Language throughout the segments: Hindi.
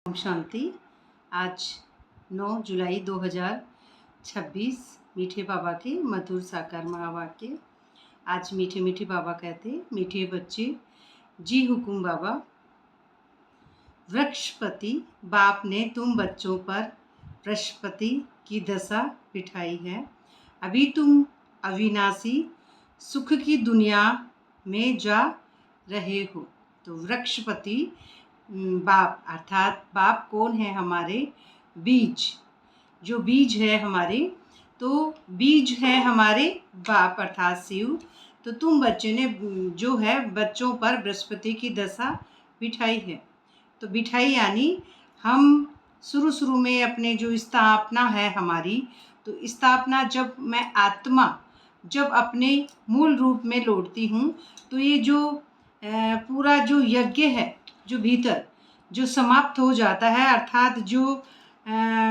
ओम शांति। आज 9 जुलाई 2026 मीठे बाबा के मधुर साकार महावाक्य। आज मीठे मीठे बाबा कहते, मीठे बच्चे जी हुकुम बाबा। वृक्षपति बाप ने तुम बच्चों पर वृक्षपति की दशा बिठाई है। अभी तुम अविनाशी सुख की दुनिया में जा रहे हो। तो वृक्षपति बाप अर्थात बाप कौन है? हमारे बीज, जो बीज है हमारे, तो बीज है हमारे बाप अर्थात शिव। तो तुम बच्चे ने जो है बच्चों पर बृहस्पति की दशा बिठाई है। तो बिठाई यानी हम शुरू में अपने जो स्थापना है हमारी, तो स्थापना जब मैं आत्मा जब अपने मूल रूप में लौटती हूँ, तो ये जो पूरा जो यज्ञ है जो भीतर जो समाप्त हो जाता है, अर्थात जो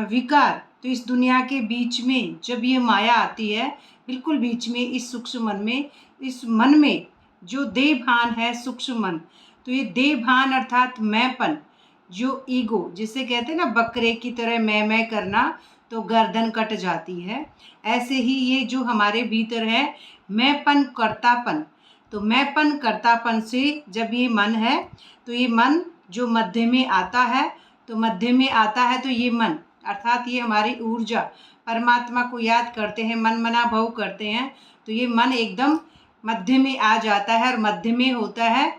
विकार, तो इस दुनिया के बीच में जब ये माया आती है, बिल्कुल बीच में इस सूक्ष्म मन में, इस मन में जो देह भान है सूक्ष्म मन, तो ये देह भान अर्थात मैंपन, जो ईगो जिसे कहते हैं ना बकरे की तरह मैं करना, तो गर्दन कट जाती है। ऐसे ही ये जो हमारे भीतर है मैंपन कर्तापन, तो मैंपन कर्तापन से जब ये मन है, तो ये मन जो मध्य में आता है, तो मध्य में आता है तो ये मन अर्थात ये हमारी ऊर्जा, परमात्मा को याद करते हैं, मन मना भव करते हैं, तो ये मन एकदम मध्य में आ जाता है और मध्य में होता है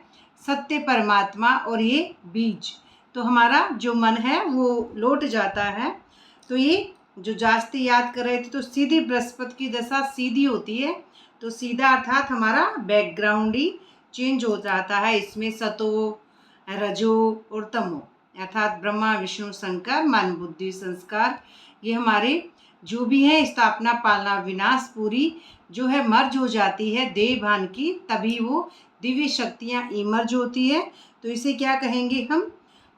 सत्य परमात्मा और ये बीज। तो हमारा जो मन है वो लौट जाता है। तो ये जो जास्ती याद कर रहे थे, तो सीधी बृहस्पति की दशा सीधी होती है, तो सीधा अर्थात हमारा बैकग्राउंड ही चेंज हो जाता है। इसमें सतो रजो और तमो अर्थात ब्रह्मा विष्णु शंकर मन बुद्धि संस्कार, ये हमारे जो भी है स्थापना पालना विनाश पूरी जो है मर्ज हो जाती है देह भान की, तभी वो दिव्य शक्तियाँ इमर्ज होती है। तो इसे क्या कहेंगे हम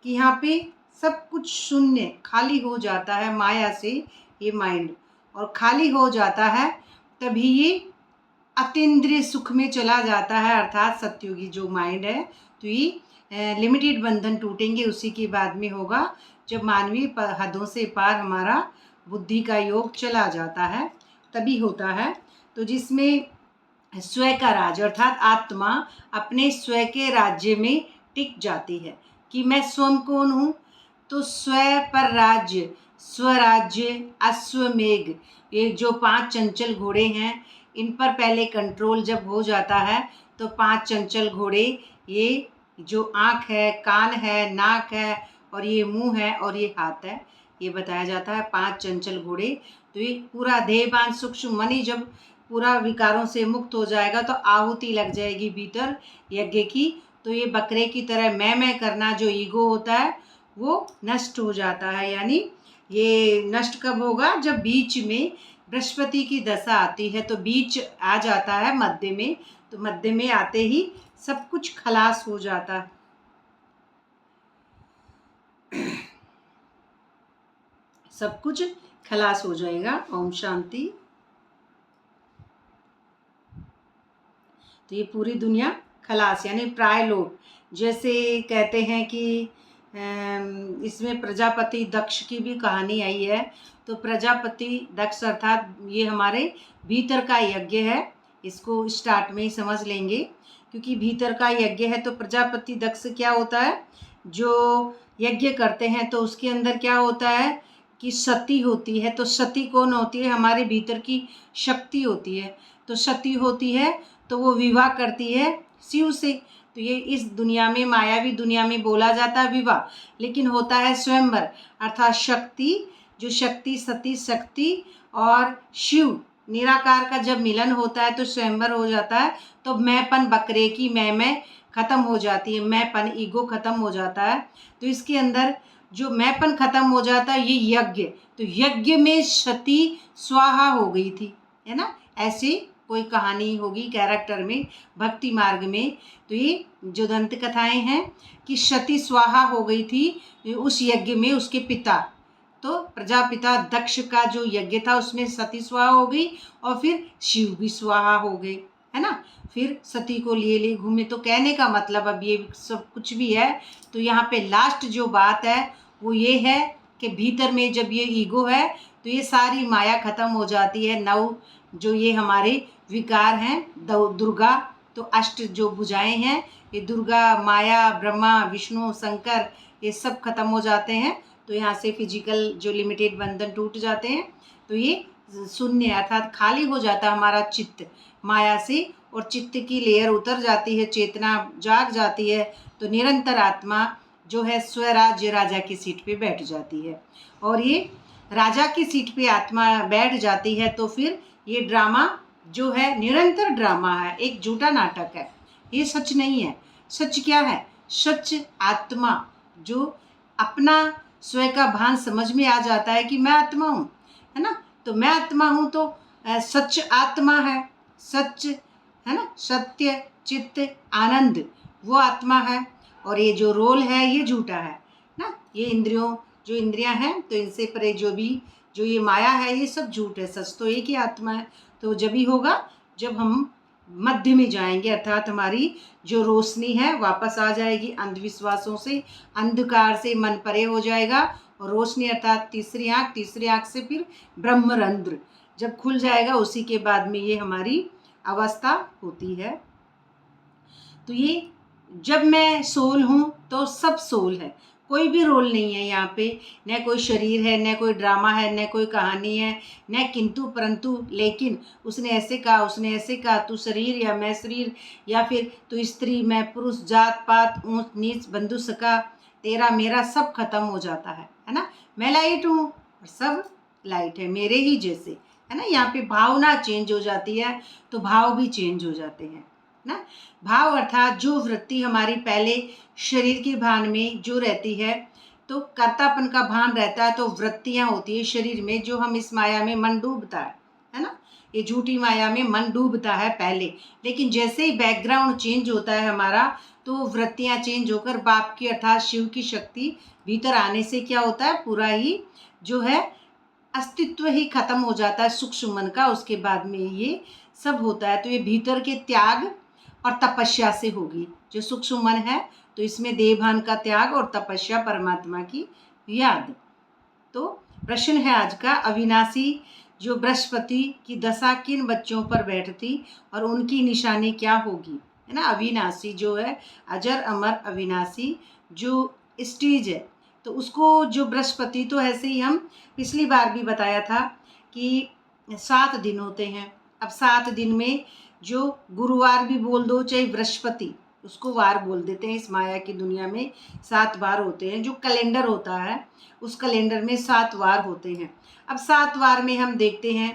कि यहाँ पे सब कुछ शून्य खाली हो जाता है माया से ये माइंड, और खाली हो जाता है तभी ये अतीन्द्रिय सुख में चला जाता है, अर्थात सत्युगी जो माइंड है। तो ये लिमिटेड बंधन टूटेंगे उसी के बाद में होगा जब मानवीय हदों से पार हमारा बुद्धि का योग चला जाता है, तभी होता है। तो जिसमें स्वयं का राज अर्थात आत्मा अपने स्वयं के राज्य में टिक जाती है कि मैं स्वयं कौन हूँ, तो स्वयं पर राज्य, स्वराज्य, अश्वमेघ, ये जो 5 चंचल घोड़े हैं, इन पर पहले कंट्रोल जब हो जाता है, तो 5 चंचल घोड़े, ये जो आँख है, कान है, नाक है और ये मुंह है और ये हाथ है, ये बताया जाता है 5 चंचल घोड़े। तो ये पूरा देहभान सूक्ष्म मन ही जब पूरा विकारों से मुक्त हो जाएगा, तो आहुति लग जाएगी भीतर यज्ञ की, तो ये बकरे की तरह मैं करना जो ईगो होता है वो नष्ट हो जाता है। यानी ये नष्ट कब होगा? जब बीच में बृहस्पति की दशा आती है, तो बीच आ जाता है मध्य में, तो मध्य में आते ही सब कुछ खलास हो जाता है। सब कुछ खलास हो जाएगा। ओम शांति। तो ये पूरी दुनिया खलास यानी प्राय लोग, जैसे कहते हैं कि इसमें प्रजापति दक्ष की भी कहानी आई है। तो प्रजापति दक्ष अर्थात ये हमारे भीतर का यज्ञ है, इसको स्टार्ट में ही समझ लेंगे क्योंकि भीतर का यज्ञ है। तो प्रजापति दक्ष क्या होता है? जो यज्ञ करते हैं तो उसके अंदर क्या होता है कि सती होती है। तो सती कौन होती है? हमारे भीतर की शक्ति होती है। तो सती होती है तो वो विवाह करती है शिव से। तो ये इस दुनिया में मायावी दुनिया में बोला जाता है विवाह, लेकिन होता है स्वयंवर अर्थात शक्ति, जो शक्ति सती शक्ति और शिव निराकार का जब मिलन होता है तो स्वयंवर हो जाता है। तो मैंपन बकरे की मैं खत्म हो जाती है, मैंपन ईगो खत्म हो जाता है। तो इसके अंदर जो मैंपन खत्म हो जाता है ये यज्ञ, तो यज्ञ में सती स्वाहा हो गई थी, है ना? ऐसे कोई कहानी होगी कैरेक्टर में भक्ति मार्ग में। तो ये जो दंत कथाएं हैं कि सती स्वाहा हो गई थी उस यज्ञ में, उसके पिता तो प्रजापिता दक्ष का जो यज्ञ था उसमें सती स्वाहा हो गई और फिर शिव भी स्वाहा हो गए, है ना? फिर सती को लिए घूमे। तो कहने का मतलब अब ये सब कुछ भी है, तो यहाँ पे लास्ट जो बात है वो ये है कि भीतर में जब ये ईगो है तो ये सारी माया खत्म हो जाती है। नौ जो ये हमारे विकार हैं, दुर्गा, तो अष्ट जो भुजाएं हैं, ये दुर्गा, माया, ब्रह्मा, विष्णु, शंकर, ये सब खत्म हो जाते हैं। तो यहाँ से फिजिकल जो लिमिटेड बंधन टूट जाते हैं। तो ये शून्य अर्थात खाली हो जाता है हमारा चित्त माया से, और चित्त की लेयर उतर जाती है, चेतना जाग जाती है। तो निरंतर आत्मा जो है स्वराज्य राजा की सीट पे बैठ जाती है। और ये राजा की सीट पे आत्मा बैठ जाती है तो फिर ये ड्रामा जो है निरंतर ड्रामा है, एक झूठा नाटक है, ये सच नहीं है। सच क्या है? सच आत्मा जो अपना स्वयं का भान समझ में आ जाता है कि मैं आत्मा हूँ, है ना। तो मैं आत्मा हूँ तो सच आत्मा है, सच है ना, सत्य चित्त आनंद वो आत्मा है। और ये जो रोल है ये झूठा है ना। ये इंद्रियों जो इंद्रियां हैं तो इनसे परे जो भी जो ये माया है ये सब झूठ है, सच तो एक ही आत्मा है। तो जब ही होगा जब हम मध्य में जाएंगे, अर्थात हमारी जो रोशनी है वापस आ जाएगी, अंधविश्वासों से अंधकार से मन परे हो जाएगा। और रोशनी अर्थात तीसरी आँख से फिर ब्रह्मरंध्र जब खुल जाएगा उसी के बाद में ये हमारी अवस्था होती है। तो ये जब मैं सोल हूँ तो सब सोल है, कोई भी रोल नहीं है यहाँ पे, न कोई शरीर है, न कोई ड्रामा है, न कोई कहानी है, न किंतु परंतु लेकिन, उसने ऐसे कहा, उसने ऐसे कहा, तू शरीर या मैं शरीर, या फिर तू स्त्री मैं पुरुष, जात पात ऊंच नीच बंधु सका, तेरा मेरा सब खत्म हो जाता है ना। मैं लाइट हूँ और सब लाइट है मेरे ही जैसे, है ना। यहाँ पे भावना चेंज हो जाती है तो भाव भी चेंज हो जाते हैं ना। भाव अर्थात जो वृत्ति हमारी पहले शरीर के भान में जो रहती है, तो कर्तापन का भान रहता है, तो वृत्तियां होती है शरीर में, जो हम इस माया में मन डूबता है ना। ये झूठी माया में मन डूबता है पहले, लेकिन जैसे ही बैकग्राउंड चेंज होता है हमारा, तो वृत्तियां चेंज होकर बाप की अर्थात शिव की शक्ति भीतर आने से क्या होता है, पूरा ही जो है अस्तित्व ही खत्म हो जाता है सूक्ष्म मन का। उसके बाद में ये सब होता है। तो ये भीतर के त्याग और तपस्या से होगी। जो सूक्ष्म मन है तो इसमें देहभान का त्याग और तपस्या, परमात्मा की याद। तो प्रश्न है आज का, अविनाशी जो बृहस्पति की दशा किन बच्चों पर बैठती और उनकी निशानी क्या होगी, है ना। अविनाशी जो है अजर अमर अविनाशी जो स्टेज है, तो उसको जो बृहस्पति, तो ऐसे ही हम पिछली बार भी बताया था कि 7 दिन होते हैं। अब 7 दिन में जो गुरुवार भी बोल दो चाहे बृहस्पति, उसको वार बोल देते हैं। इस माया की दुनिया में 7 वार होते हैं। जो कैलेंडर होता है उस कैलेंडर में 7 वार होते हैं। अब 7 वार में हम देखते हैं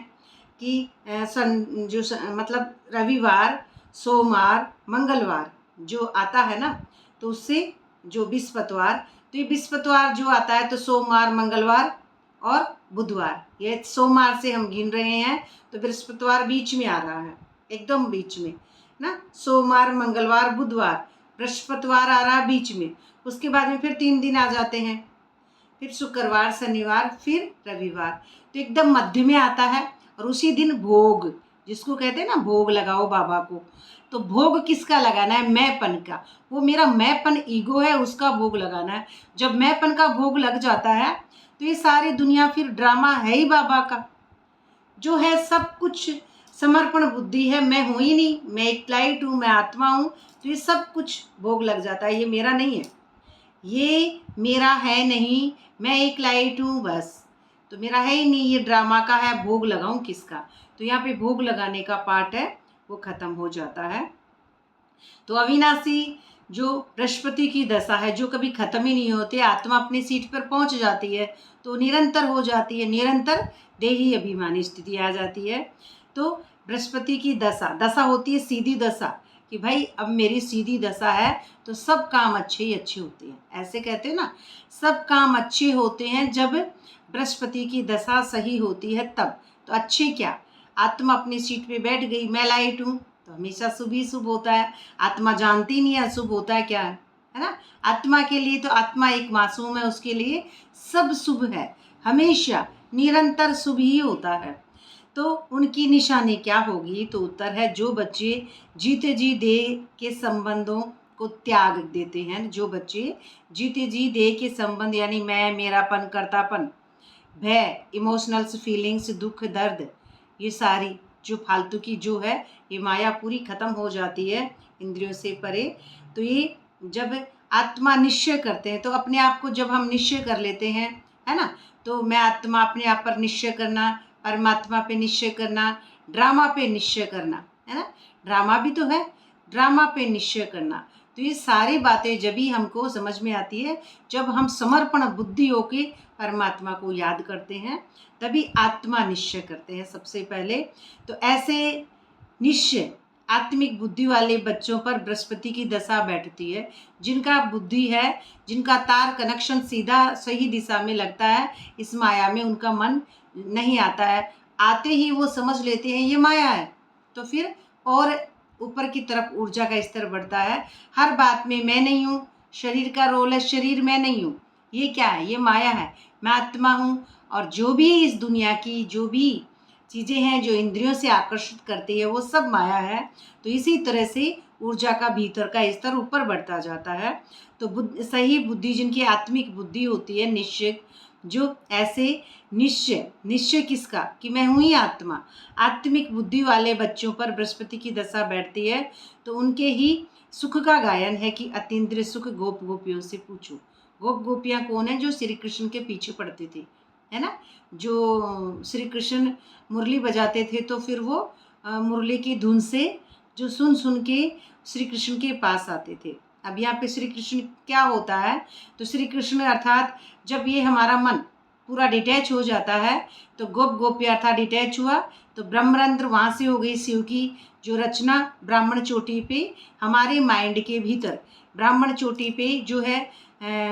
कि मतलब रविवार, सोमवार, मंगलवार जो आता है ना, तो उससे जो बृहस्पतिवार, तो ये बृहस्पतिवार जो आता है तो सोमवार, मंगलवार और बुधवार, ये सोमवार से हम गिन रहे हैं, तो बृहस्पतिवार बीच में आ रहा है, एकदम बीच में ना। सोमवार, मंगलवार, बुधवार, बृहस्पतिवार आ रहा है बीच में। उसके बाद में फिर 3 दिन आ जाते हैं, फिर शुक्रवार, शनिवार, फिर रविवार, तो एकदम मध्य में आता है। और उसी दिन भोग, जिसको कहते हैं ना भोग लगाओ बाबा को, तो भोग किसका लगाना है, मैंपन का। वो मेरा मैंपन ईगो है, उसका भोग लगाना है। जब मैंपन का भोग लग जाता है तो ये सारी दुनिया फिर ड्रामा है ही बाबा का, जो है सब कुछ समर्पण बुद्धि है। मैं हूँ ही नहीं, मैं एक लाइट हूँ, मैं आत्मा हूँ, तो ये सब कुछ भोग लग जाता है। ये मेरा नहीं है, ये मेरा है नहीं, मैं एक लाइट हूँ बस, तो मेरा है ही नहीं, ये ड्रामा का है, भोग लगाऊं किसका। तो यहाँ पे भोग लगाने का पार्ट है वो खत्म हो जाता है। तो अविनाशी जो बृहस्पति की दशा है, जो कभी खत्म ही नहीं होती, आत्मा अपनी सीट पर पहुंच जाती है तो निरंतर हो जाती है, निरंतर देही अभिमानी स्थिति आ जाती है। तो बृहस्पति की दशा होती है सीधी दशा, कि भाई अब मेरी सीधी दशा है तो सब काम अच्छे ही अच्छे होते हैं। ऐसे कहते हैं ना, सब काम अच्छे होते हैं जब बृहस्पति की दशा सही होती है तब। तो अच्छे क्या, आत्मा अपनी सीट पे बैठ गई, मैं लाइट हूँ, तो हमेशा शुभ ही शुभ होता है। आत्मा जानती नहीं है अशुभ होता है क्या है ना। आत्मा के लिए तो आत्मा एक मासूम है, उसके लिए सब शुभ है, हमेशा निरंतर शुभ ही होता है। तो उनकी निशानी क्या होगी, तो उत्तर है जो बच्चे जीते जी देह के संबंधों को त्याग देते हैं। जो बच्चे जीते जी देह के संबंध यानी मैं, मेरापन, कर्तापन, भय, इमोशनल्स फीलिंग्स, दुख, दर्द, ये सारी जो फालतू की जो है ये माया पूरी खत्म हो जाती है इंद्रियों से परे। तो ये जब आत्मा निश्चय करते हैं, तो अपने आप को जब हम निश्चय कर लेते हैं, है ना, तो मैं आत्मा, अपने आप पर निश्चय करना, परमात्मा पे निश्चय करना, ड्रामा पे निश्चय करना, है ना, ड्रामा भी तो है, ड्रामा पे निश्चय करना। तो ये सारी बातें जब ही हमको समझ में आती है, जब हम समर्पण बुद्धि होके परमात्मा को याद करते हैं, तभी आत्मा निश्चय करते हैं सबसे पहले। तो ऐसे निश्चय आत्मिक बुद्धि वाले बच्चों पर बृहस्पति की दशा बैठती है। जिनका बुद्धि है, जिनका तार कनेक्शन सीधा सही दिशा में लगता है, इस माया में उनका मन नहीं आता है। आते ही वो समझ लेते हैं ये माया है, तो फिर और ऊपर की तरफ ऊर्जा का स्तर बढ़ता है। हर बात में मैं नहीं हूँ, शरीर का रोल है, शरीर मैं नहीं हूँ, ये क्या है, ये माया है, मैं आत्मा हूँ। और जो भी इस दुनिया की जो भी चीज़ें हैं जो इंद्रियों से आकर्षित करती है, वो सब माया है। तो इसी तरह से ऊर्जा का भीतर का स्तर ऊपर बढ़ता जाता है। तो सही बुद्धि, जिनकी आत्मिक बुद्धि होती है, निश्चय, जो ऐसे निश्चय किसका, कि मैं हूँ ही आत्मा, आत्मिक बुद्धि वाले बच्चों पर बृहस्पति की दशा बैठती है, तो उनके ही सुख का गायन है कि अतीन्द्रिय सुख गोप गोपियों से पूछो। गोप गोपियाँ कौन है? जो श्री कृष्ण के पीछे पड़ती थी, है ना, जो श्री कृष्ण मुरली बजाते थे, तो फिर वो मुरली की धुन से जो सुन सुन के श्री कृष्ण के पास आते थे। अब यहाँ पे श्री कृष्ण क्या होता है, तो श्री कृष्ण अर्थात जब ये हमारा मन पूरा डिटैच हो जाता है, तो गोप गोपी अर्थात डिटैच हुआ, तो ब्रह्मरंध्र वहाँ से हो गई शिव की जो रचना ब्राह्मण चोटी पे, हमारे माइंड के भीतर ब्राह्मण चोटी पे जो है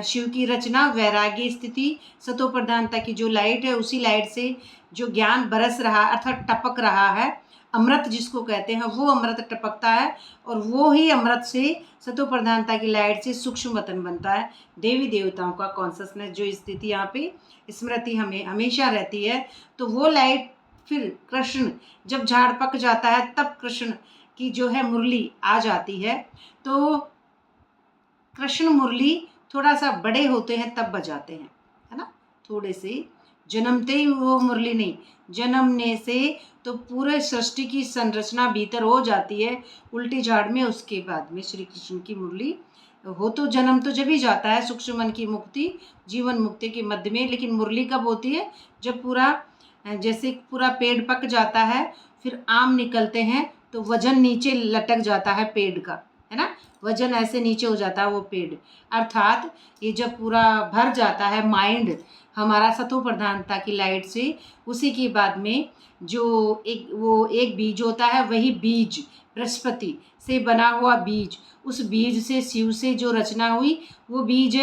शिव की रचना, वैराग्य स्थिति, सतो प्रधानता की जो लाइट है, उसी लाइट से जो ज्ञान बरस रहा अर्थात टपक रहा है, अमृत जिसको कहते हैं, वो अमृत टपकता है। और वो ही अमृत से सतो प्रधानता की लाइट से सूक्ष्म वतन बनता है, देवी देवताओं का कॉन्शसनेस जो स्थिति यहाँ पे स्मृति हमें हमेशा रहती है। तो वो लाइट फिर कृष्ण जब झाड़ पक जाता है, तब कृष्ण की जो है मुरली आ जाती है। तो कृष्ण मुरली थोड़ा सा बड़े होते हैं तब बजाते हैं, है ना, थोड़े से, जन्मते ही वो मुरली नहीं, जन्मने से तो पूरे सृष्टि की संरचना भीतर हो जाती है उल्टी झाड़ में, उसके बाद में श्री कृष्ण की मुरली हो। तो जन्म तो जब ही जाता है सूक्ष्म मन की मुक्ति, जीवन मुक्ति के मध्य में, लेकिन मुरली कब होती है? जब पूरा जैसे पूरा पेड़ पक जाता है, फिर आम निकलते हैं, तो वजन नीचे लटक जाता है पेड़ का, है ना, वजन ऐसे नीचे हो जाता है वो पेड़। अर्थात ये जब पूरा भर जाता है माइंड हमारा सतो प्रधानता की लाइट से, उसी के बाद में जो एक बीज होता है, वही बीज बृहस्पति से बना हुआ बीज, उस बीज से शिव से जो रचना हुई वो बीज,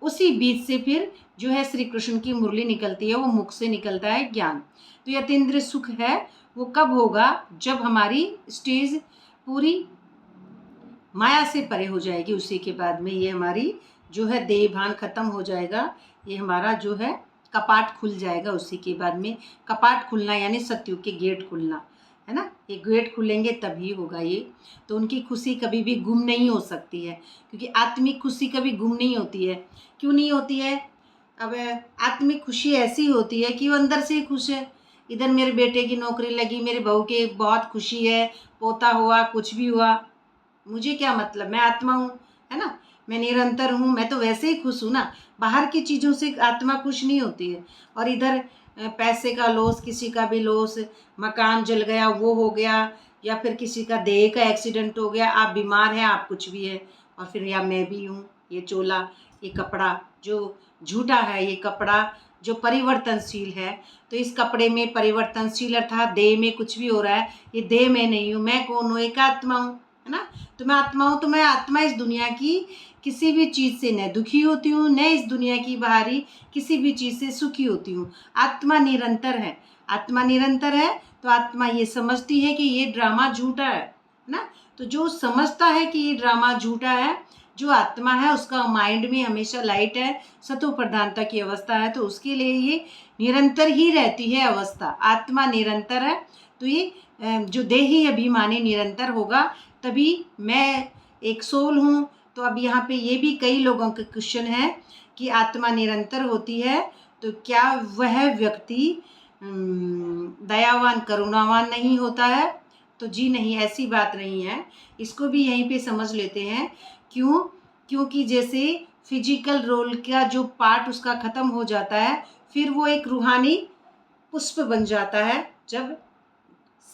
उसी बीज से फिर जो है श्री कृष्ण की मुरली निकलती है, वो मुख से निकलता है ज्ञान। तो यह अतीन्द्रिय सुख है, वो कब होगा? जब हमारी स्टेज पूरी माया से परे हो जाएगी, उसी के बाद में ये हमारी जो है देह भान खत्म हो जाएगा, ये हमारा जो है कपाट खुल जाएगा। उसी के बाद में कपाट खुलना यानी सतयुग के गेट खुलना, है ना, ये गेट खुलेंगे तभी होगा ये। तो उनकी खुशी कभी भी गुम नहीं हो सकती है, क्योंकि आत्मिक खुशी कभी गुम नहीं होती है। क्यों नहीं होती है? अब आत्मिक खुशी ऐसी होती है कि वो अंदर से खुश है। इधर मेरे बेटे की नौकरी लगी, मेरे बहू के बहुत खुशी है, पोता हुआ, कुछ भी हुआ, मुझे क्या मतलब, मैं आत्मा हूँ, है ना, मैं निरंतर हूँ, मैं तो वैसे ही खुश हूँ ना। बाहर की चीज़ों से आत्मा खुश नहीं होती है। और इधर पैसे का लॉस, किसी का भी लॉस, मकान जल गया, वो हो गया, या फिर किसी का देह का एक्सीडेंट हो गया, आप बीमार हैं, आप कुछ भी है, और फिर या मैं भी हूँ, ये चोला, ये कपड़ा जो झूठा है, ये कपड़ा जो परिवर्तनशील है, तो इस कपड़े में परिवर्तनशील अर्थात देह में कुछ भी हो रहा है, ये देह में नहीं हूँ, मैं कौन हूँ? एक आत्मा हूँ, है ना। तो मैं आत्मा हूँ, तो मैं आत्मा इस दुनिया की किसी भी चीज़ से न दुखी होती हूँ, न इस दुनिया की बाहरी किसी भी चीज़ से सुखी होती हूँ। आत्मा निरंतर है, आत्मा निरंतर है, तो आत्मा ये समझती है कि ये ड्रामा झूठा है ना। तो जो समझता है कि ये ड्रामा झूठा है, जो आत्मा है, उसका माइंड में हमेशा लाइट है, सतो प्रधानता की अवस्था है, तो उसके लिए ये निरंतर ही रहती है अवस्था। आत्मा निरंतर है, तो ये जो देही अभिमानी निरंतर होगा, तभी मैं एक सोल हूँ, तो अब यहाँ पे ये भी कई लोगों के क्वेश्चन है कि आत्मा निरंतर होती है तो क्या वह व्यक्ति दयावान करुणावान नहीं होता है? तो जी नहीं, ऐसी बात नहीं है। इसको भी यहीं पे समझ लेते हैं। क्यों? क्योंकि जैसे फिजिकल रोल का जो पार्ट उसका ख़त्म हो जाता है, फिर वो एक रूहानी पुष्प बन जाता है। जब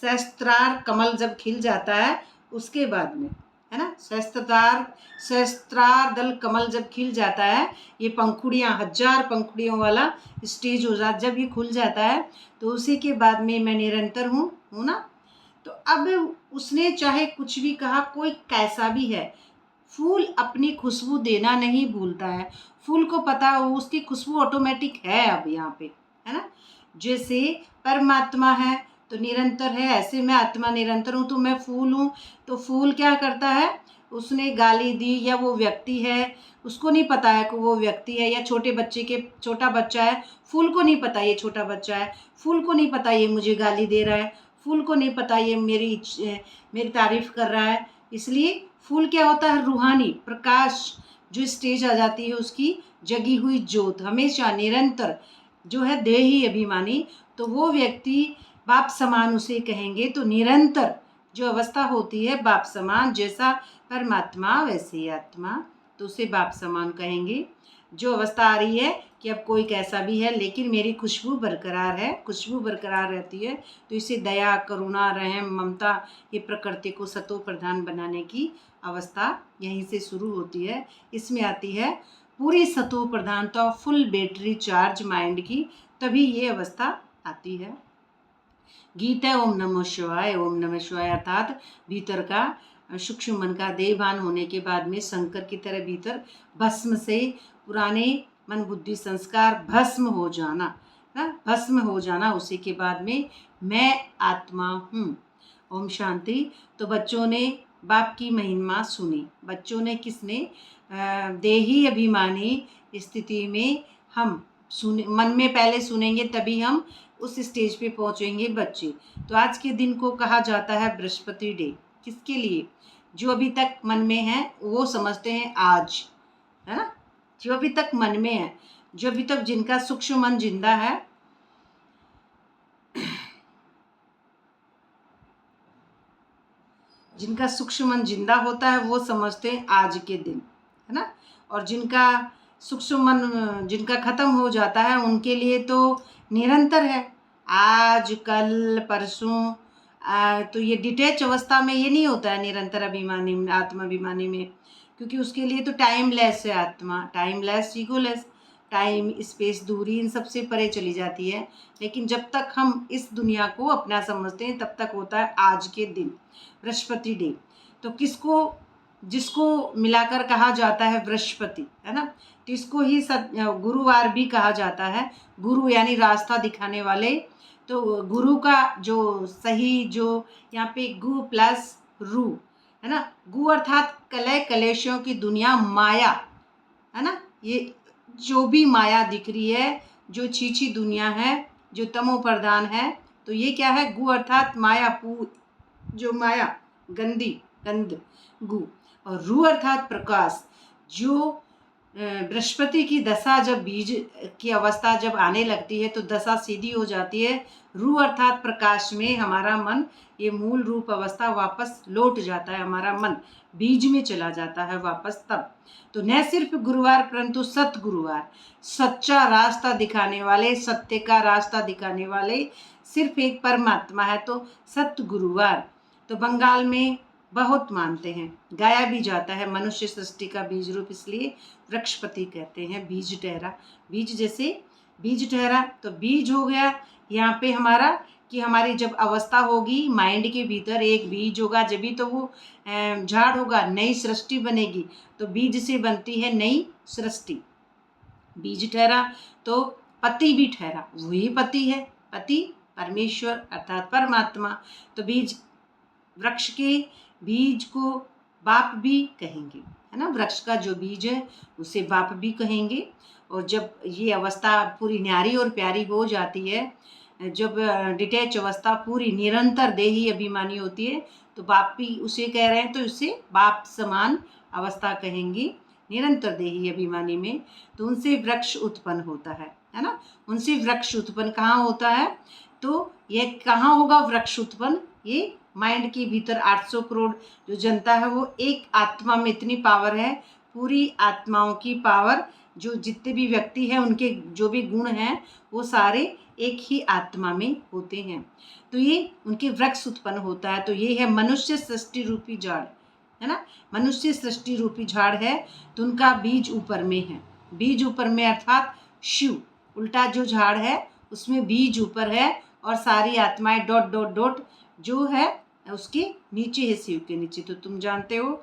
सहस्त्रार कमल जब खिल जाता है उसके बाद में, है ना, सहस्त्रार दल कमल जब खिल जाता है, ये पंखुड़ियाँ 1000 पंखुड़ियों वाला स्टेज हो जाता, जब ये खुल जाता है तो उसी के बाद में मैं निरंतर हूँ ना। तो अब उसने चाहे कुछ भी कहा, कोई कैसा भी है, फूल अपनी खुशबू देना नहीं भूलता है। फूल को पता हो उसकी खुशबू ऑटोमेटिक है अब यहाँ पे, है ना। जैसे परमात्मा है तो निरंतर है, ऐसे मैं आत्मा निरंतर हूँ तो मैं फूल हूँ। तो फूल क्या करता है, उसने गाली दी या वो व्यक्ति है, उसको नहीं पता है कि वो व्यक्ति है, या छोटा बच्चा है, फूल को नहीं पता ये छोटा बच्चा है, फूल को नहीं पता ये मुझे गाली दे रहा है, फूल को नहीं पता ये मेरी तारीफ कर रहा है। इसलिए फूल क्या होता है, रूहानी प्रकाश जो स्टेज आ जाती है उसकी जगी हुई ज्योत, हमेशा निरंतर जो है देही अभिमानी। तो वो व्यक्ति बाप समान उसे कहेंगे। तो निरंतर जो अवस्था होती है बाप समान, जैसा परमात्मा वैसे ही आत्मा, तो उसे बाप समान कहेंगे। जो अवस्था आ रही है कि अब कोई कैसा भी है लेकिन मेरी खुशबू बरकरार है, खुशबू बरकरार रहती है, तो इसे दया करुणा रहम ममता ये प्रकृति को सतो प्रधान बनाने की अवस्था यहीं से शुरू होती है। इसमें आती है पूरी सतो प्रधानता, फुल बैटरी चार्ज माइंड की, तभी ये अवस्था आती है। गीत है ओम नमः शिवाय। ओम नमः शिवाय अर्थात भीतर का सूक्ष्म मन का देहभान होने के बाद में शंकर की तरह भीतर भस्म से पुराने मन बुद्धि संस्कार भस्म हो जाना, भस्म हो जाना। उसी के बाद में मैं आत्मा हूँ। ओम शांति। तो बच्चों ने बाप की महिमा सुनी। बच्चों ने किसने? देही अभिमानी स्थिति में हम मन में पहले सुनेंगे तभी हम उस स्टेज पे पहुंचेंगे बच्चे। तो आज के दिन को कहा जाता है बृहस्पति डे। किसके लिए? जो अभी तक मन में है वो समझते हैं आज, है ना, जो अभी तक मन में है, जो अभी तक जिनका सूक्ष्म मन जिंदा है, जिनका सूक्ष्म मन जिंदा होता है वो समझते हैं आज के दिन, है ना। और जिनका सूक्ष्म मन जिनका खत्म हो जाता है उनके लिए तो निरंतर है, आज कल परसों। तो ये डिटैच अवस्था में ये नहीं होता है निरंतर अभिमानी आत्माभिमानी में, क्योंकि उसके लिए तो टाइमलेस है आत्मा, टाइमलेस ईगोलेस, टाइम स्पेस दूरी इन सबसे परे चली जाती है। लेकिन जब तक हम इस दुनिया को अपना समझते हैं तब तक होता है आज के दिन बृहस्पति डे। तो जिसको मिलाकर कहा जाता है बृहस्पति, है ना, तो इसको ही गुरुवार भी कहा जाता है। गुरु यानी रास्ता दिखाने वाले। तो गुरु का जो सही जो यहाँ पे गु प्लस रू, है ना, गु अर्थात कलय कलेशों की दुनिया माया, है ना। ये जो भी माया दिख रही है, जो छीछी दुनिया है, जो तमो प्रधान है, तो ये क्या है? गु अर्थात माया, जो माया गंदी गंध गु। और रू अर्थात प्रकाश। जो बृहस्पति की दशा जब बीज की अवस्था जब आने लगती है तो दशा सीधी हो जाती है। रू अर्थात प्रकाश में हमारा मन ये मूल रूप अवस्था वापस लौट जाता है, हमारा मन बीज में चला जाता है वापस तब। तो न सिर्फ गुरुवार परंतु सत गुरुवार, सच्चा रास्ता दिखाने वाले, सत्य का रास्ता दिखाने वाले सिर्फ एक परमात्मा है, तो सत गुरुवार। तो बंगाल में बहुत मानते हैं, गाया भी जाता है मनुष्य सृष्टि का बीज रूप, इसलिए वृक्षपति कहते हैं, बीज ठहरा। बीज जैसे बीज ठहरा तो बीज हो गया यहाँ पे हमारा, कि हमारी जब अवस्था होगी माइंड के भीतर एक बीज होगा, जब भी तो वो झाड़ होगा, नई सृष्टि बनेगी। तो बीज से बनती है नई सृष्टि। बीज ठहरा तो पति भी ठहरा, वही पति है, पति परमेश्वर अर्थात परमात्मा। तो बीज वृक्ष के बीज को बाप भी कहेंगे, है ना, वृक्ष का जो बीज है उसे बाप भी कहेंगे। और जब ये अवस्था पूरी न्यारी और प्यारी हो जाती है, जब डिटैच अवस्था पूरी निरंतर देही अभिमानी होती है, तो बाप भी उसे कह रहे हैं, तो उसे बाप समान अवस्था कहेंगी निरंतर देही अभिमानी में, तो उनसे वृक्ष उत्पन्न होता है ना। उनसे वृक्ष उत्पन्न कहाँ होता है, तो ये कहाँ होगा वृक्ष उत्पन्न, ये माइंड के भीतर 800 करोड़ जो जनता है वो एक आत्मा में इतनी पावर है, पूरी आत्माओं की पावर, जो जितने भी व्यक्ति हैं उनके जो भी गुण हैं वो सारे एक ही आत्मा में होते हैं, तो ये उनके वृक्ष उत्पन्न होता है। तो ये है मनुष्य सृष्टि रूपी झाड़, है ना। मनुष्य सृष्टि रूपी झाड़ है तो उनका बीज ऊपर में है, बीज ऊपर में अर्थात शिव, उल्टा जो झाड़ है उसमें बीज ऊपर है और सारी आत्माएं डॉट डॉट डॉट जो है उसके नीचे है, शिव के नीचे। तो तुम जानते हो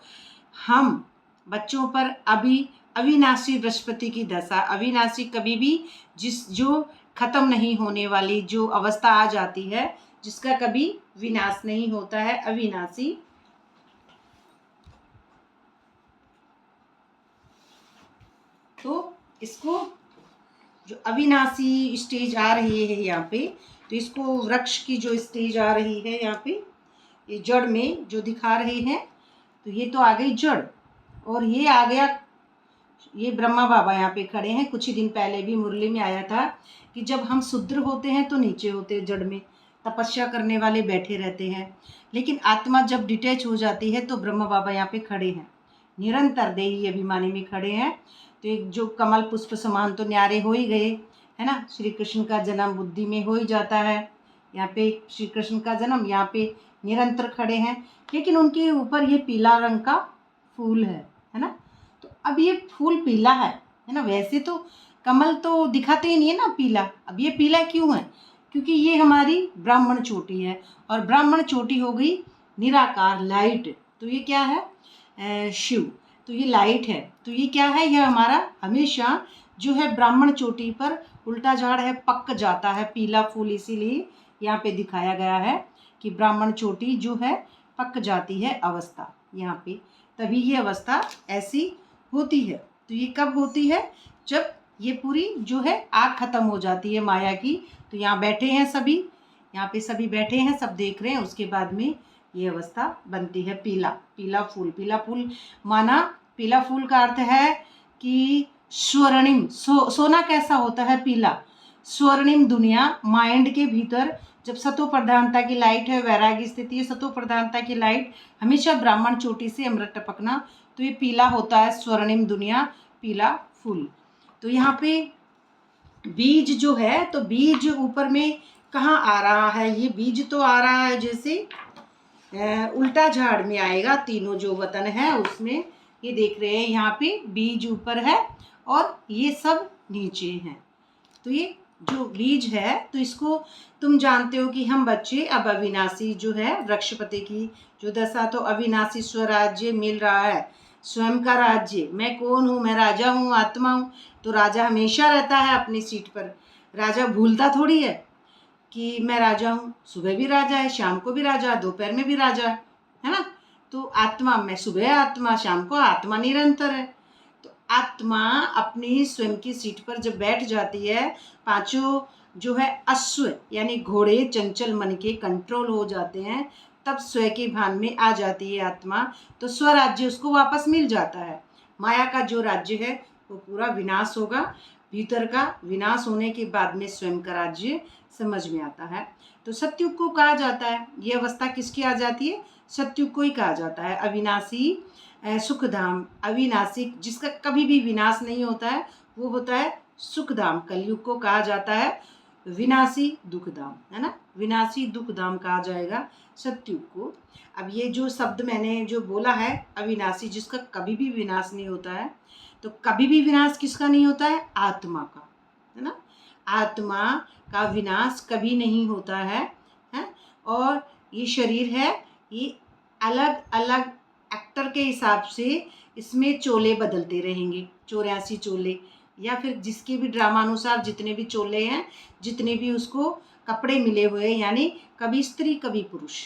हम बच्चों पर अभी अविनाशी बृहस्पति की दशा, अविनाशी कभी भी जो खत्म नहीं होने वाली जो अवस्था आ जाती है, जिसका कभी विनाश नहीं होता है, अविनाशी। तो इसको जो अविनाशी स्टेज आ रही है यहाँ पे, तो इसको वृक्ष की जो स्टेज आ रही है यहाँ पे, ये जड़ में जो दिखा रहे हैं, तो ये तो आ गई जड़, और ये आ गया, ये ब्रह्मा बाबा यहाँ पे खड़े हैं। कुछ ही दिन पहले भी मुरली में आया था कि जब हम शुद्र होते हैं तो नीचे होते हैं, जड़ में तपस्या करने वाले बैठे रहते हैं, लेकिन आत्मा जब डिटैच हो जाती है तो ब्रह्मा बाबा यहाँ पे खड़े हैं, निरंतर देही अभिमानी में खड़े हैं। तो एक जो कमल पुष्प समान तो न्यारे हो ही गए, है ना। श्री कृष्ण का जन्म बुद्धि में हो ही जाता है, यहाँ पे श्री कृष्ण का जन्म, यहाँ पे निरंतर खड़े हैं, लेकिन उनके ऊपर ये पीला रंग का फूल है ना। तो अब ये फूल पीला है ना। वैसे तो कमल तो दिखाते ही नहीं है ना पीला, अब ये पीला क्यों है, क्योंकि ये हमारी ब्राह्मण चोटी है, और ब्राह्मण चोटी हो गई निराकार लाइट। तो ये क्या है, शिव, तो ये लाइट है। तो ये क्या है, यह हमारा हमेशा जो है ब्राह्मण चोटी पर उल्टा झाड़ है, पक जाता है पीला फूल, इसीलिए यहाँ पे दिखाया गया है कि ब्राह्मण चोटी जो है पक जाती है अवस्था यहाँ पे, तभी ये अवस्था ऐसी होती है। तो ये कब होती है, जब ये पूरी जो है आग खत्म हो जाती है माया की। तो यहाँ बैठे हैं सभी, यहाँ पे सभी बैठे हैं, सब देख रहे हैं, उसके बाद में ये अवस्था बनती है पीला पीला फूल। पीला फूल माना, पीला फूल का अर्थ है कि स्वर्णिम, सोना कैसा होता है पीला, स्वर्णिम दुनिया माइंड के भीतर जब सतो प्रधानता की लाइट है, वैराग्य स्थिति है, सतो प्रधानता की लाइट, हमेशा ब्राह्मण चोटी से अमृत टपकना, तो ये पीला होता है स्वर्णिम दुनिया, पीला फूल। तो यहाँ पे बीज जो है, तो बीज ऊपर में कहाँ आ रहा है, ये बीज तो आ रहा है जैसे उल्टा झाड़ में आएगा, तीनों जो वतन है उसमें, ये देख रहे हैं यहाँ पे बीज ऊपर है और ये सब नीचे हैं। तो ये जो बीज है, तो इसको तुम जानते हो कि हम बच्चे अब अविनाशी जो है वृक्षपति की जो दशा, तो अविनाशी स्वराज्य मिल रहा है, स्वयं का राज्य। मैं कौन हूँ, मैं राजा हूँ, आत्मा हूँ। तो राजा हमेशा रहता है अपनी सीट पर, राजा भूलता थोड़ी है कि मैं राजा हूँ, सुबह भी राजा है, शाम को भी राजा है, दोपहर में भी राजा है ना। तो आत्मा, मैं सुबह आत्मा, शाम को आत्मा निरंतर है। तो आत्मा अपनी स्वयं की सीट पर जब बैठ जाती है, पांचों जो है अश्व यानी घोड़े चंचल मन के कंट्रोल हो जाते हैं, तब स्वयं के भान में आ जाती है आत्मा, तो स्वराज्य उसको वापस मिल जाता है। माया का जो राज्य है वो पूरा विनाश होगा, भीतर का विनाश होने के बाद में स्वयं का राज्य समझ में आता है। तो सत्युग को कहा जाता है, ये अवस्था किसकी आ जाती है, सत्युग को ही कहा जाता है। अविनाशी सुखधाम, अविनाशी जिसका कभी भी विनाश नहीं होता है वो होता है सुखधाम। कलयुग को कहा जाता है विनाशी दुखधाम, है ना, विनाशी दुखधाम कहा जाएगा सत्युग को। अब ये जो शब्द मैंने जो बोला है अविनाशी, जिसका कभी भी विनाश नहीं होता है, तो कभी भी विनाश किसका नहीं होता है, आत्मा का, है ना। आत्मा का विनाश कभी नहीं होता है। और ये शरीर है, ये अलग अलग एक्टर के हिसाब से इसमें चोले बदलते रहेंगे, 84 चोले, या फिर जिसके भी ड्रामा अनुसार जितने भी चोले हैं, जितने भी उसको कपड़े मिले हुए, यानी कभी स्त्री कभी पुरुष,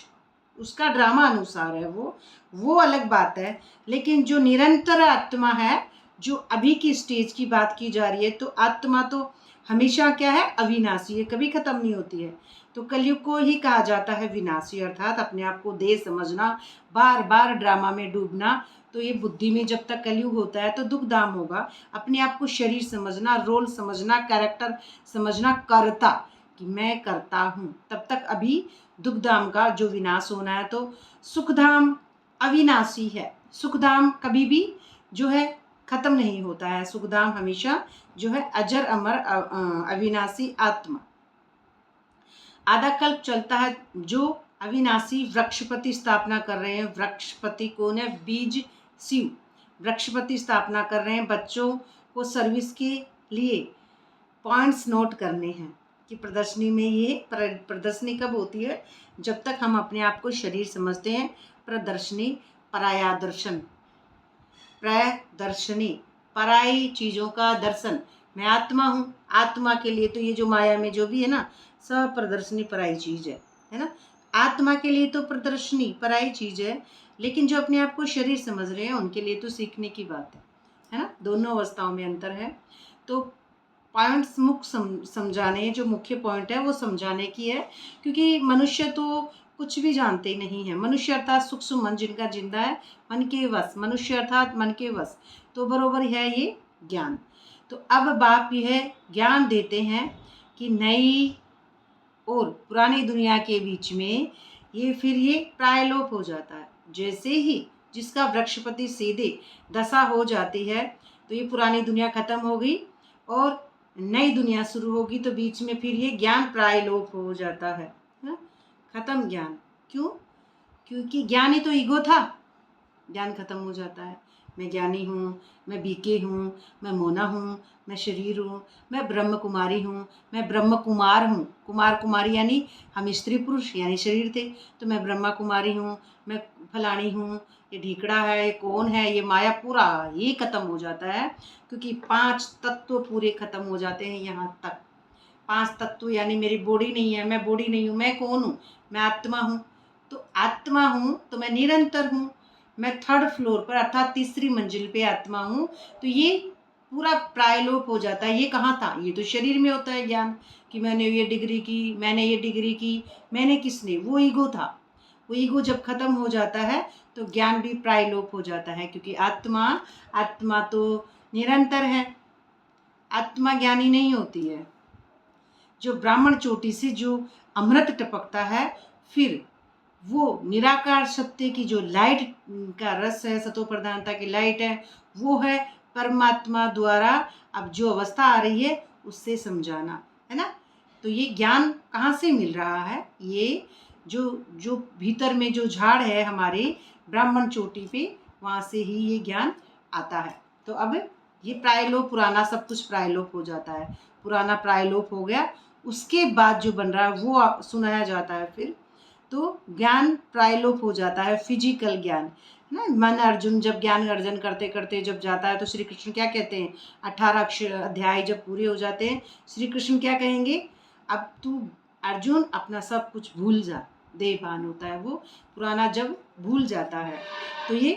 उसका ड्रामा अनुसार है वो अलग बात है। लेकिन जो निरंतर आत्मा है, जो अभी की स्टेज की बात की जा रही है, तो आत्मा तो हमेशा क्या है, अविनाशी है, कभी खत्म नहीं होती है। तो कलयुग को ही कहा जाता है विनाशी, अर्थात अपने आप को देह समझना, बार बार ड्रामा में डूबना, तो ये बुद्धि में जब तक कलयुग होता है तो दुख धाम होगा। अपने आप को शरीर समझना, रोल समझना, कैरेक्टर समझना, कर्ता कि मैं करता हूँ, तब तक अभी दुख धाम का जो विनाश होना है। तो सुख धाम अविनाशी है, सुख धाम कभी भी जो है खत्म नहीं होता है। सुख धाम हमेशा जो है अजर अमर अविनाशी आत्मा। आधा कल्प चलता है जो अविनाशी वृक्षपति स्थापना कर रहे हैं। वृक्षपति कौन है? बीज शिव वृक्षपति स्थापना कर रहे हैं। बच्चों को सर्विस के लिए पॉइंट्स नोट करने हैं कि प्रदर्शनी में ये प्रदर्शनी कब होती है? जब तक हम अपने आप को शरीर समझते हैं। प्रदर्शनी परायादर्शन, प्रदर्शनी पराई चीज़ों का दर्शन। मैं आत्मा हूँ, आत्मा के लिए तो ये जो माया में जो भी है ना, सब प्रदर्शनी पराई चीज़ है ना। आत्मा के लिए तो प्रदर्शनी पराई चीज़ है, लेकिन जो अपने आप को शरीर समझ रहे हैं उनके लिए तो सीखने की बात है ना। दोनों अवस्थाओं में अंतर है। तो पॉइंट्स समझाने, जो मुख्य पॉइंट है वो समझाने की है, क्योंकि मनुष्य तो कुछ भी जानते नहीं है। मनुष्य अर्थात सूक्ष्म मन जिनका जिंदा है, मन के वश। मनुष्य अर्थात मन के वश, तो बरोबर है ये ज्ञान। तो अब बाप यह ज्ञान देते हैं कि नई और पुरानी दुनिया के बीच में ये फिर ये प्रायलोप हो जाता है। जैसे ही जिसका वृक्षपति सीधे दशा हो जाती है तो ये पुरानी दुनिया खत्म हो गई और नई दुनिया शुरू होगी। तो बीच में फिर ये ज्ञान प्रायलोप हो जाता है ना? खत्म ज्ञान। क्यों? क्योंकि ज्ञान ही तो ईगो था, ज्ञान खत्म हो जाता है। मैं ज्ञानी हूँ, मैं बीके हूँ, मैं मोना हूँ, मैं शरीर हूँ, मैं ब्रह्म कुमारी हूँ, मैं ब्रह्म कुमार हूँ। कुमार कुमारी यानी हम स्त्री पुरुष यानी शरीर थे, तो मैं ब्रह्मा कुमारी हूँ, मैं फलानी हूँ, ये ढीकड़ा है, ये कौन है, ये माया, पूरा ये खत्म हो जाता है। क्योंकि 5 तत्व पूरे खत्म हो जाते हैं यहाँ तक। 5 तत्व यानी मेरी बॉडी नहीं है, मैं बॉडी नहीं हूँ, मैं कौन हूँ? मैं आत्मा हूँ। तो आत्मा हूँ तो मैं निरंतर हूँ। मैं 3rd फ्लोर पर अर्थात 3री मंजिल पे आत्मा हूँ। तो ये पूरा प्रायलोप हो जाता है। ये कहाँ था? ये तो शरीर में होता है ज्ञान कि मैंने ये डिग्री की, मैंने ये डिग्री की, मैंने किसने? वो ईगो था। वो ईगो जब खत्म हो जाता है तो ज्ञान भी प्रायलोप हो जाता है, क्योंकि आत्मा तो निरंतर है। आत्मा ज्ञानी नहीं होती है। जो ब्राह्मण चोटी से जो अमृत टपकता है, फिर वो निराकार सत्य की जो लाइट का रस है, सतो प्रधानता की लाइट है, वो है परमात्मा द्वारा अब जो अवस्था आ रही है उससे समझाना, है ना। तो ये ज्ञान कहाँ से मिल रहा है? ये जो भीतर में जो झाड़ है हमारे ब्राह्मण चोटी पे, वहाँ से ही ये ज्ञान आता है। तो अब ये प्रायलोप, पुराना सब कुछ प्रायलोप हो जाता है। पुराना प्रायलोप हो गया, उसके बाद जो बन रहा है वो सुनाया जाता है फिर। तो ज्ञान प्रायलोप हो जाता है, फिजिकल ज्ञान ना। मन अर्जुन जब ज्ञान अर्जन करते करते जब जाता है तो श्री कृष्ण क्या कहते हैं? 18 अध्याय जब पूरे हो जाते हैं, श्री कृष्ण क्या कहेंगे? अब तू अर्जुन अपना सब कुछ भूल जा। देहभान होता है वो, पुराना जब भूल जाता है तो ये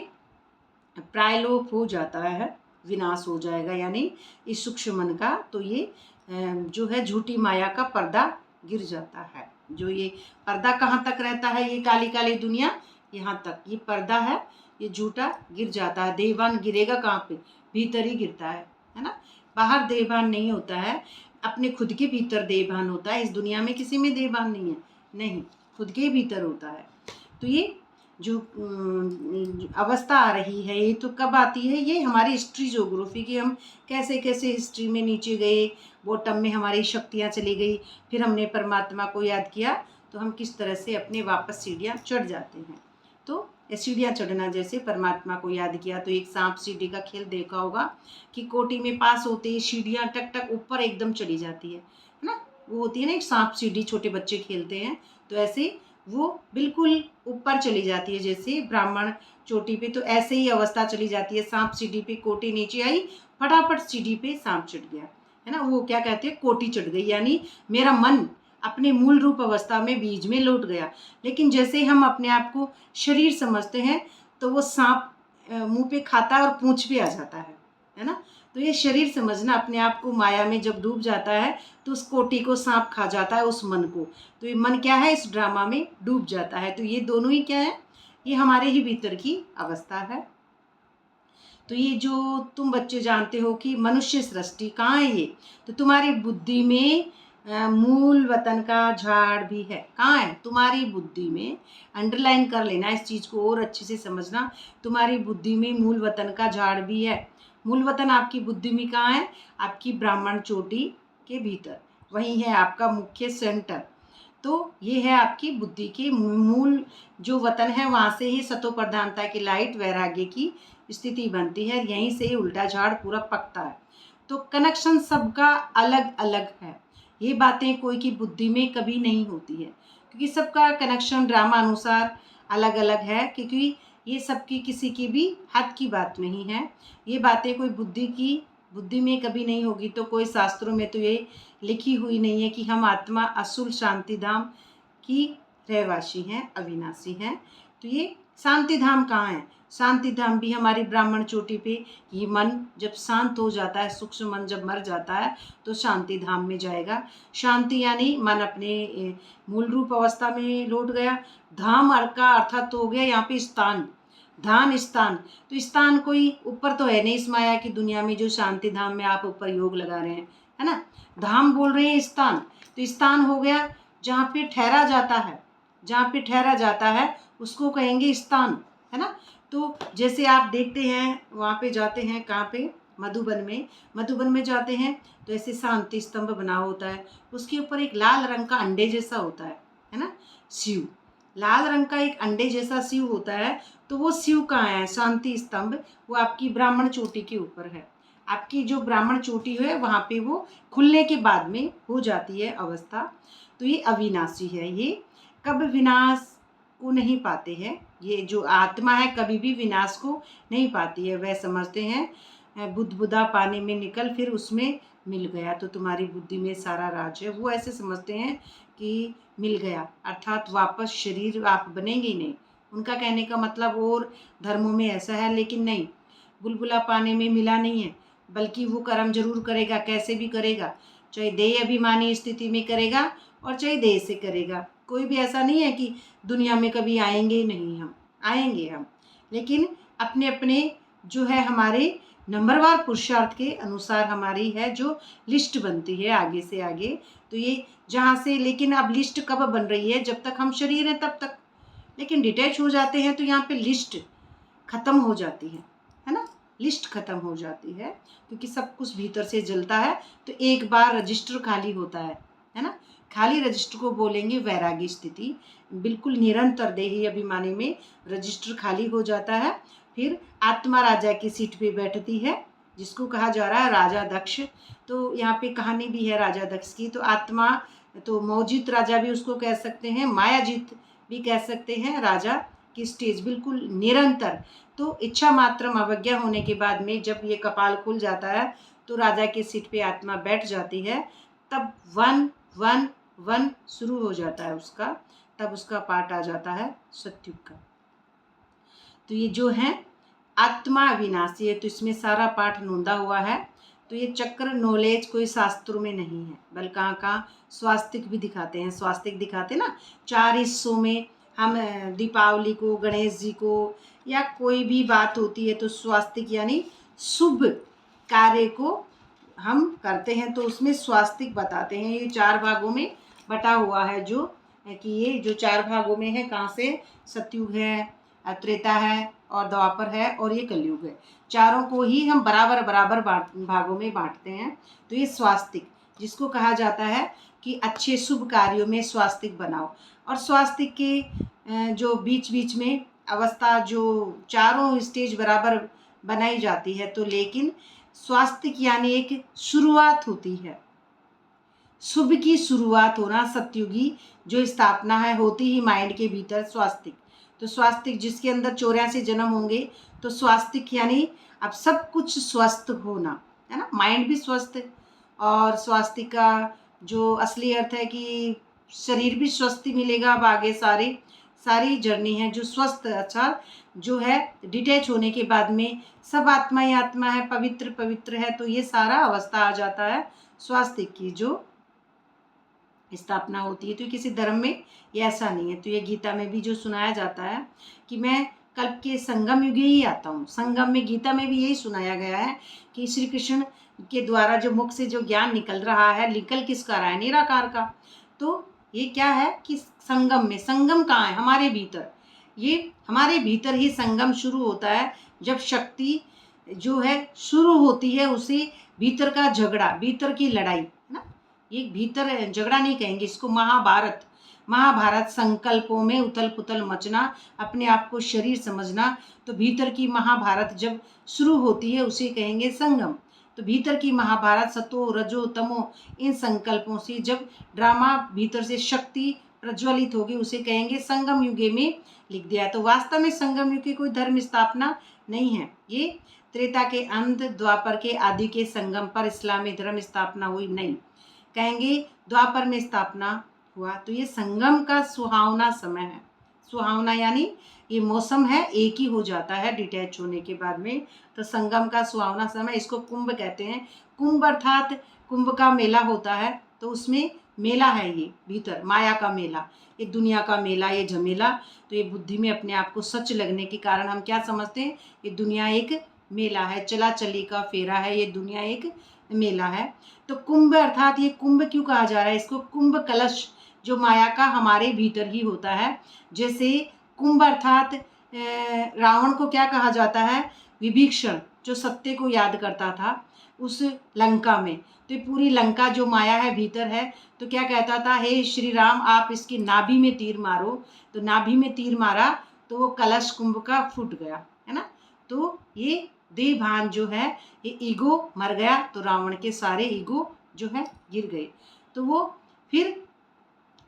प्रायलोप हो जाता है, विनाश हो जाएगा यानी इस सूक्ष्म मन का। तो ये जो है झूठी माया का पर्दा गिर जाता है। जो ये पर्दा कहाँ तक रहता है? ये काली काली दुनिया, यहाँ तक ये पर्दा है, ये झूठा गिर जाता है। देहभान गिरेगा कहाँ पे? भीतर ही गिरता है ना। बाहर देहभान नहीं होता है, अपने खुद के भीतर देहभान होता है। इस दुनिया में किसी में देहभान नहीं है, नहीं, खुद के भीतर होता है। तो ये जो अवस्था आ रही है ये तो कब आती है? ये हमारी हिस्ट्री ज्योग्राफी की, हम कैसे कैसे हिस्ट्री में नीचे गए, बॉटम में हमारी शक्तियाँ चली गई, फिर हमने परमात्मा को याद किया तो हम किस तरह से अपने वापस सीढ़ियाँ चढ़ जाते हैं। तो ये सीढ़ियाँ चढ़ना, जैसे परमात्मा को याद किया तो एक सांप सीढ़ी का खेल देखा होगा कि कोटी में पास होते ही सीढ़ियाँ टक टक ऊपर एकदम चली जाती है ना। वो होती है ना एक सांप सीढ़ी, छोटे बच्चे खेलते हैं, तो ऐसे वो बिल्कुल ऊपर चली जाती है। जैसे ब्राह्मण चोटी पे तो ऐसे ही अवस्था चली जाती है, सांप सीढ़ी पे, कोटी नीचे आई, फटाफट सीढ़ी पे सांप चढ़ गया, है ना। वो क्या कहते हैं? कोटी चढ़ गई, यानी मेरा मन अपने मूल रूप अवस्था में बीज में लौट गया। लेकिन जैसे हम अपने आप को शरीर समझते हैं तो वो सांप मुंह पे खाता है और पूंछ पे आ जाता है ना। तो ये शरीर समझना, अपने आप को माया में जब डूब जाता है तो उस कोटी को सांप खा जाता है, उस मन को। तो ये मन क्या है? इस ड्रामा में डूब जाता है। तो ये दोनों ही क्या है? ये हमारे ही भीतर की अवस्था है। तो ये जो तुम बच्चे जानते हो कि मनुष्य सृष्टि कहाँ है ये, तो तुम्हारी बुद्धि में मूल वतन का झाड़ भी है। कहाँ है? तुम्हारी बुद्धि में। अंडरलाइन कर लेना इस चीज़ को और अच्छे से समझना। तुम्हारी बुद्धि में मूल वतन का झाड़ भी है। मूल वतन आपकी बुद्धि में कहाँ है? आपकी ब्राह्मण चोटी के भीतर, वही है आपका मुख्य सेंटर। तो ये है आपकी बुद्धि के मूल जो वतन है, वहाँ से ही सतो प्रधानता की लाइट वैराग्य की स्थिति बनती है, यहीं से ही उल्टा झाड़ पूरा पकता है। तो कनेक्शन सबका अलग अलग है। ये बातें कोई की बुद्धि में कभी नहीं होती है, क्योंकि सबका कनेक्शन ड्रामा अनुसार अलग अलग है, क्योंकि ये सबकी किसी की भी हद की बात नहीं है। ये बातें कोई बुद्धि में कभी नहीं होगी। तो कोई शास्त्रों में तो ये लिखी हुई नहीं है कि हम आत्मा असुर शांति धाम की रहवासी हैं, अविनाशी हैं। तो ये शांति धाम कहाँ है? शांति धाम भी हमारी ब्राह्मण चोटी पे। ये मन जब शांत हो जाता है, सूक्ष्म मन जब मर जाता है, तो शांति धाम में जाएगा। शांति यानी मन अपने मूल रूप अवस्था में लौट गया। धाम का अर्थात तो हो गया यहाँ पे स्थान, धाम स्थान। तो स्थान कोई ऊपर तो है नहीं इस माया की दुनिया में जो शांति धाम में आप ऊपर योग लगा रहे हैं, है ना। धाम बोल रहे हैं स्थान, तो स्थान हो गया जहाँ पे ठहरा जाता है। जहाँ पे ठहरा जाता है उसको कहेंगे स्थान, है ना। तो जैसे आप देखते हैं वहाँ पे जाते हैं, कहाँ पे? मधुबन में जाते हैं तो ऐसे शांति स्तंभ बना होता है, उसके ऊपर एक लाल रंग का अंडे जैसा होता है ना, शिव। लाल रंग का एक अंडे जैसा शिव होता है। तो वो शिव कहाँ है? शांति स्तंभ वो आपकी ब्राह्मण चोटी के ऊपर है। आपकी जो ब्राह्मण चोटी है वहाँ पे वो खुलने के बाद में हो जाती है अवस्था। तो ये अविनाशी है। ये कब विनाश को नहीं पाते हैं। ये जो आत्मा है कभी भी विनाश को नहीं पाती है। वह समझते हैं बुदबुदा पानी में निकल फिर उसमें मिल गया। तो तुम्हारी बुद्धि में सारा राज है। वो ऐसे समझते हैं कि मिल गया अर्थात वापस शरीर आप बनेंगे ही नहीं। उनका कहने का मतलब और धर्मों में ऐसा है, लेकिन नहीं, बुलबुला पानी में मिला नहीं है, बल्कि वो कर्म जरूर करेगा, कैसे भी करेगा, चाहे देह अभिमानी स्थिति में करेगा और चाहे देह से करेगा। कोई भी ऐसा नहीं है कि दुनिया में कभी आएंगे नहीं, हम आएंगे हम, लेकिन अपने अपने जो है हमारे नंबरवार पुरुषार्थ के अनुसार हमारी है जो लिस्ट बनती है आगे से आगे। तो ये जहाँ से, लेकिन अब लिस्ट कब बन रही है? जब तक हम शरीर हैं तब तक। लेकिन डिटैच हो जाते हैं तो यहाँ पे लिस्ट खत्म हो जाती है ना। लिस्ट खत्म हो जाती है क्योंकि सब कुछ भीतर से जलता है। तो एक बार रजिस्टर खाली होता है ना। खाली रजिस्टर को बोलेंगे वैरागी स्थिति। बिल्कुल निरंतर देही अभिमानी में रजिस्टर खाली हो जाता है। फिर आत्मा राजा की सीट पे बैठती है, जिसको कहा जा रहा है राजा दक्ष। तो यहाँ पे कहानी भी है राजा दक्ष की। तो आत्मा तो मौजित राजा भी उसको कह सकते हैं, मायाजीत भी कह सकते हैं। राजा की स्टेज बिल्कुल निरंतर। तो इच्छा मात्रम अवज्ञा होने के बाद में जब ये कपाल खुल जाता है तो राजा की सीट पे आत्मा बैठ जाती है। तब 1 1 1 शुरू हो जाता है उसका। तब उसका पाठ आ जाता है सत्युग का। तो ये जो है आत्मा अविनाशी है। तो इसमें सारा पाठ नोंदा हुआ है। तो ये चक्र नॉलेज कोई शास्त्रों में नहीं है, बल्कि कहाँ स्वास्तिक भी दिखाते हैं। स्वास्तिक दिखाते ना 4 हिस्सों में। हम दीपावली को, गणेश जी को, या कोई भी बात होती है तो स्वास्तिक यानी शुभ कार्य को हम करते हैं तो उसमें स्वास्तिक बताते हैं। ये 4 भागों में बटा हुआ है, जो कि ये जो 4 भागों में है, कहाँ से? सतयुग है, त्रेता है और द्वापर है और ये कलयुग है। चारों को ही हम बराबर बराबर भागों में बांटते हैं। तो ये स्वास्तिक, जिसको कहा जाता है कि अच्छे शुभ कार्यों में स्वास्तिक बनाओ। और स्वास्तिक के जो बीच बीच में अवस्था जो चारों स्टेज बराबर बनाई जाती है। तो लेकिन स्वास्तिक यानी एक शुरुआत होती है, शुभ की शुरुआत होना। सतयुगी जो स्थापना है होती ही माइंड के भीतर स्वास्तिक। तो स्वास्तिक जिसके अंदर 84 जन्म होंगे, तो स्वास्तिक यानी अब सब कुछ स्वस्थ होना, है ना। माइंड भी स्वस्थ, और स्वास्तिक का जो असली अर्थ है कि शरीर भी स्वस्थ मिलेगा। अब आगे सारी जर्नी है जो स्वस्थ, अच्छा जो है डिटैच होने के बाद में सब आत्मा ही आत्मा है, पवित्र पवित्र है। तो ये सारा अवस्था आ जाता है स्वास्तिक की जो स्थापना होती है। तो किसी धर्म में ये ऐसा नहीं है। तो ये गीता में भी जो सुनाया जाता है कि मैं कल्प के संगम युग ही आता हूँ। संगम में गीता में भी यही सुनाया गया है कि श्री कृष्ण के द्वारा जो मुख से जो ज्ञान निकल रहा है, निकल किसका रहा है? निराकार का। तो ये क्या है कि संगम में, संगम कहाँ है? हमारे भीतर। ये हमारे भीतर ही संगम शुरू होता है जब शक्ति जो है शुरू होती है, उसे भीतर का झगड़ा, भीतर की लड़ाई, है ना। ये भीतर झगड़ा नहीं कहेंगे इसको, महाभारत। महाभारत संकल्पों में उथल पुथल मचना, अपने आप को शरीर समझना, तो भीतर की महाभारत जब शुरू होती है उसे कहेंगे संगम। तो भीतर की महाभारत सतो रजो तमो इन संकल्पों से जब ड्रामा भीतर से शक्ति प्रज्वलित होगी उसे कहेंगे संगम युगे में लिख दिया। तो वास्तव में संगम युग की कोई धर्म स्थापना नहीं है। ये त्रेता के अंत, द्वापर के आदि के संगम पर इस्लामी धर्म स्थापना हुई नहीं, कहेंगे द्वापर में स्थापना हुआ। तो ये संगम का सुहावना समय है। सुहावना यानी ये मौसम है, एक ही हो जाता है डिटैच होने के बाद में। तो संगम का सुहावना समय, इसको कुंभ कहते हैं। कुंभ अर्थात कुंभ का मेला होता है, तो उसमें मेला है ये भीतर, माया का मेला, ये दुनिया का मेला, ये झमेला। तो ये बुद्धि में अपने आप को सच लगने के कारण हम क्या समझते हैं? ये दुनिया एक मेला है, चला चली का फेरा है, ये दुनिया एक मेला है। तो कुंभ अर्थात ये कुंभ क्यों कहा जा रहा है इसको? कुंभ कलश जो माया का हमारे भीतर ही होता है। जैसे कुंभ अर्थात रावण को क्या कहा जाता है? विभीषण, जो सत्य को याद करता था उस लंका में। तो ये पूरी लंका जो माया है भीतर है, तो क्या कहता था? हे श्री राम, आप इसकी नाभि में तीर मारो। तो नाभि में तीर मारा तो वो कलश कुंभ का फूट गया, है ना। तो ये देह भान जो है, ये ईगो मर गया, तो रावण के सारे ईगो जो है गिर गए। तो वो फिर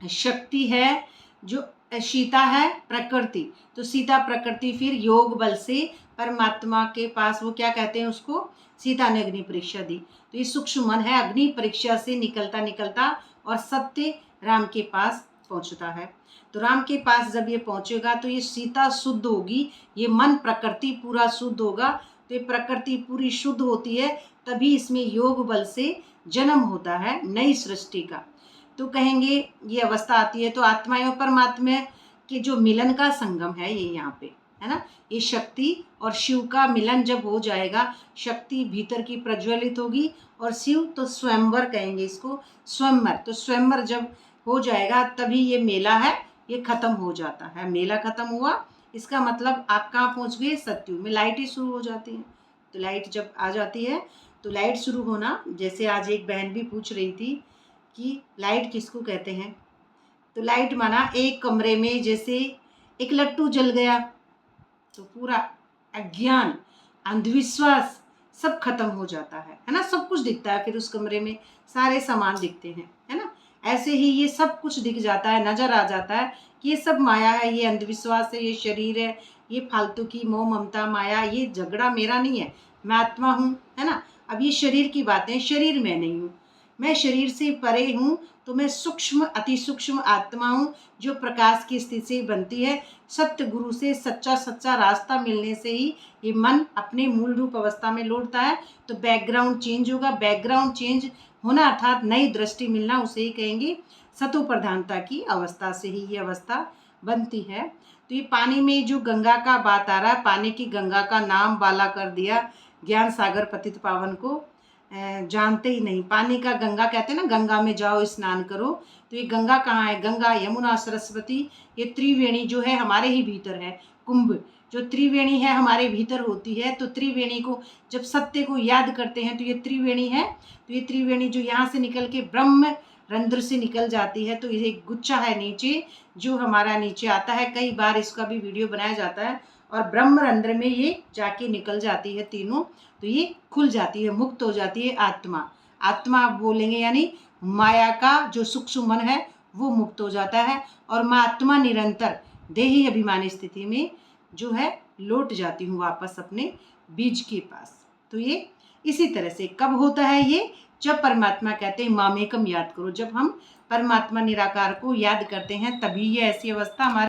शक्ति है जो सीता है प्रकृति, तो सीता प्रकृति फिर योग बल से परमात्मा के पास, वो क्या कहते हैं उसको? सीता ने अग्नि परीक्षा दी। तो ये सूक्ष्म मन है, अग्नि परीक्षा से निकलता निकलता और सत्य राम के पास पहुंचता है। तो राम के पास जब ये पहुंचेगा तो ये सीता शुद्ध होगी, ये मन प्रकृति पूरा शुद्ध होगा। तो ये प्रकृति पूरी शुद्ध होती है, तभी इसमें योग बल से जन्म होता है नई सृष्टि का। तो कहेंगे ये अवस्था आती है। तो आत्मा एवं परमात्मा के जो मिलन का संगम है ये यहाँ पे, है ना। ये शक्ति और शिव का मिलन जब हो जाएगा, शक्ति भीतर की प्रज्वलित होगी और शिव तो स्वयंवर कहेंगे इसको, स्वयंवर। तो स्वयंवर जब हो जाएगा तभी ये मेला है ये खत्म हो जाता है। मेला खत्म हुआ, इसका मतलब आप कहाँ पहुँच गए? सत्युग में। लाइटें शुरू हो जाती हैं। तो लाइट जब आ जाती है तो लाइट शुरू होना, जैसे आज एक बहन भी पूछ रही थी कि लाइट किसको कहते हैं? तो लाइट माना एक कमरे में जैसे एक लट्टू जल गया तो पूरा अज्ञान, अंधविश्वास सब खत्म हो जाता है ना। सब कुछ दिखता है फिर उस कमरे में, सारे सामान दिखते हैं, है ना। ऐसे ही ये सब कुछ दिख जाता है, नजर आ जाता है कि ये सब माया है, ये अंधविश्वास है, ये शरीर है, ये फालतू की मोह ममता माया, ये झगड़ा मेरा नहीं है, मैं आत्मा हूँ, है ना। अब ये शरीर की बातें, शरीर मैं नहीं हूँ, मैं शरीर से परे हूँ। तो मैं सूक्ष्म अति सूक्ष्म आत्मा हूँ जो प्रकाश की स्थिति से बनती है। सत्य गुरु से सच्चा रास्ता मिलने से ही ये मन अपने मूल रूप अवस्था में लौटता है। तो बैकग्राउंड चेंज होगा, बैकग्राउंड चेंज होना अर्थात नई दृष्टि मिलना, उसे ही कहेंगे सतो प्रधानता की अवस्था से ही ये अवस्था बनती है। तो ये पानी में जो गंगा का बात आ रहा है, पानी की गंगा का नाम बाला कर दिया ज्ञान सागर पतित पावन को जानते ही नहीं। पानी का गंगा कहते हैं ना, गंगा में जाओ स्नान करो। तो ये गंगा कहाँ है? गंगा यमुना सरस्वती, ये त्रिवेणी जो है हमारे ही भीतर है। कुंभ जो त्रिवेणी है हमारे भीतर होती है। तो त्रिवेणी को जब सत्य को याद करते हैं तो ये त्रिवेणी है। तो ये त्रिवेणी जो यहाँ से निकल के ब्रह्म रंध्र से निकल जाती है, तो ये एक गुच्छा है नीचे जो हमारा नीचे आता है। कई बार इसका भी वीडियो बनाया जाता है। और ब्रह्म रंध्र में ये जाके निकल जाती है तीनों, तो ये खुल जाती है, मुक्त हो जाती है आत्मा। आत्मा आप बोलेंगे यानी माया का जो सूक्ष्म मन है वो मुक्त हो जाता है और मैं आत्मा निरंतर देही अभिमानी स्थिति में जो है लौट जाती हूँ वापस अपने बीज के पास। तो ये इसी तरह से कब होता है ये? जब परमात्मा कहते हैं मामेकम याद करो, जब हम परमात्मा निराकार को याद करते हैं तभी ये ऐसी अवस्था हमारे